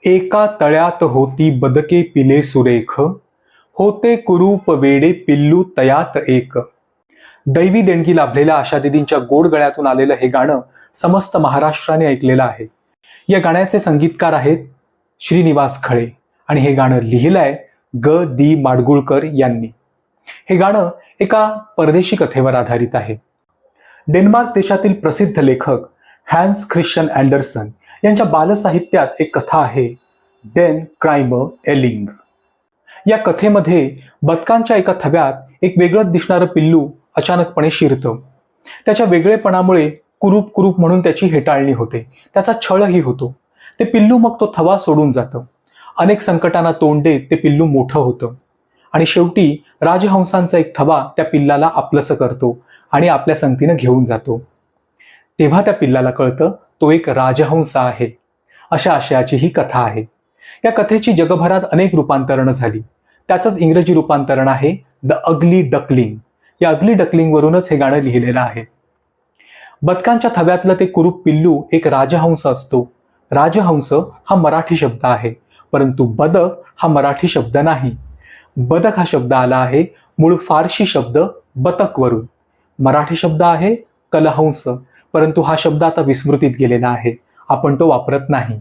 एका तळ्यात होती बदके पिले सुरेख, होते कुरूप वेडे पिल्लू तयात एक. दैवी देणगी लाभलेल्या आशादीदींच्या गोड गळ्यातून आलेलं हे गाणं समस्त महाराष्ट्राने ऐकलेलं आहे. या गाण्याचे संगीतकार आहेत श्रीनिवास खळे आणि हे गाणं लिहिलंय ग. माडगुळकर यांनी. हे गाणं एका परदेशी कथेवर आधारित आहे. डेन्मार्क देशातील प्रसिद्ध लेखक हॅन्स ख्रिश्चन अँडरसन यांच्या बालसाहित्यात एक कथा आहे, डेन क्राइम एलिंग. या कथेमध्ये बदकांच्या एका थव्यात एक वेगळंच दिसणारं पिल्लू अचानकपणे शिरतं. त्याच्या वेगळेपणामुळे कुरूप कुरूप म्हणून त्याची हेटाळणी होते, त्याचा छळही होतो. ते पिल्लू मग तो थवा सोडून जातं. अनेक संकटांना तोंड देत ते पिल्लू मोठं होतं आणि शेवटी राजहंसांचा एक थवा त्या पिल्लाला आपलंसं करतो आणि आपल्या संगतीनं घेऊन जातो. तेव्हा त्या पिल्लाला कळतं तो एक राजहंस आहे. अशा आशयाची ही कथा आहे. या कथेची जगभरात अनेक रूपांतरणं झाली. त्याचंच इंग्रजी रूपांतरण आहे द अगली डकलिंग. या अगली डकलिंग वरूनच हे गाणं लिहिलेलं आहे. बदकांच्या थव्यातलं ते कुरूप पिल्लू एक राजहंस असतो. राजहंस हा मराठी शब्द आहे, परंतु बदक हा मराठी शब्द नाही. बदक हा शब्द आला आहे मूळ फारशी शब्द बतक वरून. मराठी शब्द आहे कलहंस, परंतु हा शब्द आता विस्मृतीत गेलेला आहे, आपण तो वापरत नाही.